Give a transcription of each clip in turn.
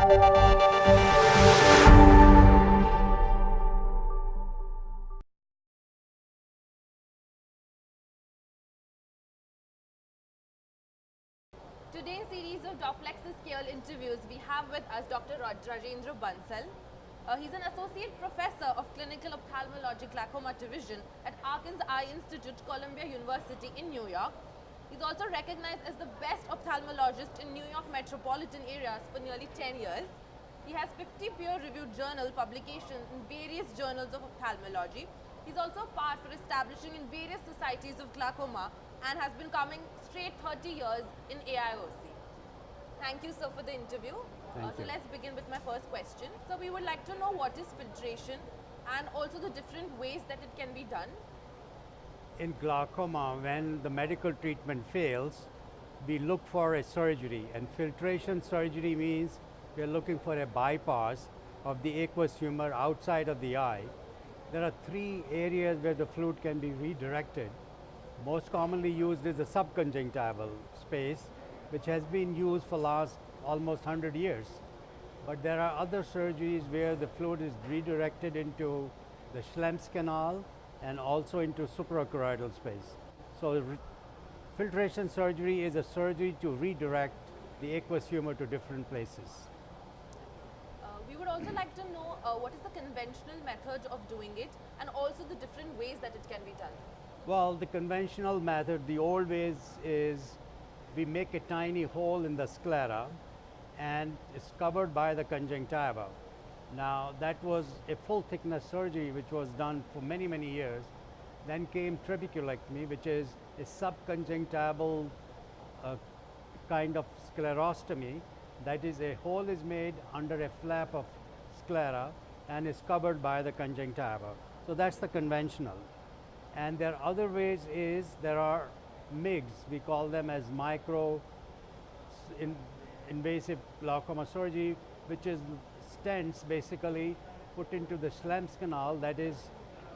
Today's series of Docplexus KOL interviews, we have with us Dr. Rajendra Bansal. He's an associate professor of clinical ophthalmology glaucoma division at Arkin's Eye Institute, Columbia University in New York. He's also recognized as the best ophthalmologist in New York metropolitan areas for nearly 10 years. He has 50 peer-reviewed journal publications in various journals of ophthalmology. He's also part for establishing in various societies of glaucoma and has been coming straight 30 years in AIOC. Thank you, sir, for the interview. So let's begin with my first question. So we would like to know what is filtration and also the different ways that it can be done. In glaucoma, when the medical treatment fails, we look for a surgery, and filtration surgery means we are looking for a bypass of the aqueous humor outside of the eye. There are three areas where the fluid can be redirected. Most commonly used is the subconjunctival space, which has been used for last almost 100 years. But there are other surgeries where the fluid is redirected into the Schlemm's canal and also into suprachoroidal space. So filtration surgery is a surgery to redirect the aqueous humor to different places. We would also like to know what is the conventional method of doing it and also the different ways that it can be done. Well, the conventional method, the old ways, is we make a tiny hole in the sclera and it's covered by the conjunctiva. Now, that was a full thickness surgery which was done for many, many years. Then came trabeculectomy, which is a subconjunctival kind of sclerostomy. That is, a hole is made under a flap of sclera and is covered by the conjunctiva. So that's the conventional. And there are other ways is there are MIGS, we call them as invasive glaucoma surgery, which is stents basically put into the Schlemm's canal. That is,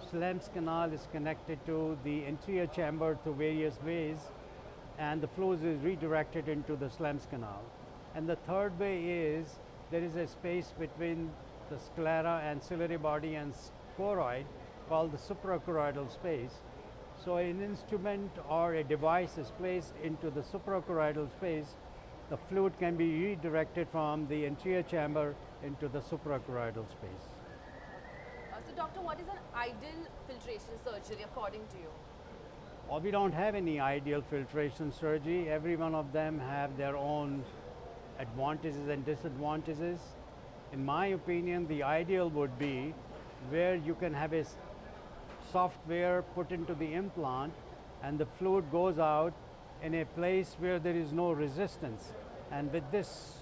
Schlemm's canal is connected to the anterior chamber through various ways, and the fluid is redirected into the Schlemm's canal. And the third way is there is a space between the sclera and ciliary body and choroid called the suprachoroidal space. So an instrument or a device is placed into the suprachoroidal space. The fluid can be redirected from the anterior chamber into the suprachoroidal space. So doctor, what is an ideal filtration surgery according to you? Well, we don't have any ideal filtration surgery. Every one of them have their own advantages and disadvantages. In my opinion, the ideal would be where you can have a software put into the implant and the fluid goes out in a place where there is no resistance. And with this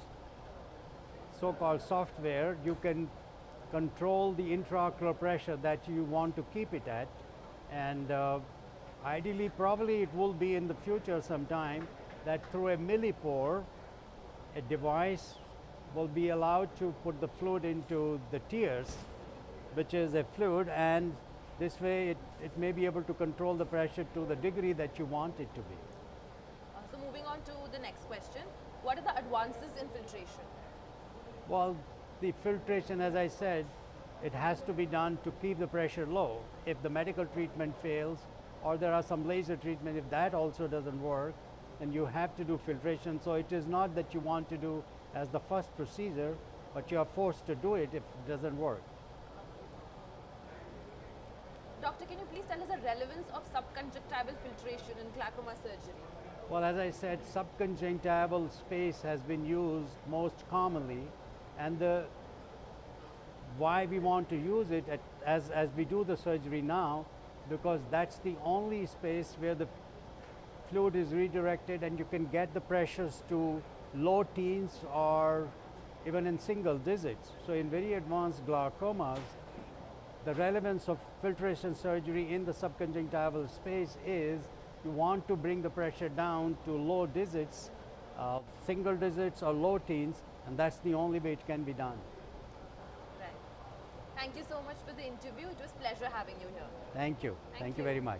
so-called software, you can control the intraocular pressure that you want to keep it at. And ideally, probably it will be in the future sometime that through a millipore, a device will be allowed to put the fluid into the tears, which is a fluid, and this way it may be able to control the pressure to the degree that you want it to be. So moving on to the next question, what are the advances in filtration? Well, the filtration, as I said, it has to be done to keep the pressure low. If the medical treatment fails, or there are some laser treatment, if that also doesn't work, then you have to do filtration. So it is not that you want to do as the first procedure, but you are forced to do it if it doesn't work. Doctor, can you please tell us the relevance of subconjunctival filtration in glaucoma surgery? Well, as I said, subconjunctival space has been used most commonly, and why we want to use it as we do the surgery now, because that's the only space where the fluid is redirected and you can get the pressures to low teens or even in single digits. So in very advanced glaucomas, the relevance of filtration surgery in the subconjunctival space is you want to bring the pressure down to low digits, single digits or low teens, and that's the only way it can be done. Right. Thank you so much for the interview. It was a pleasure having you here. Thank you. Thank you very much.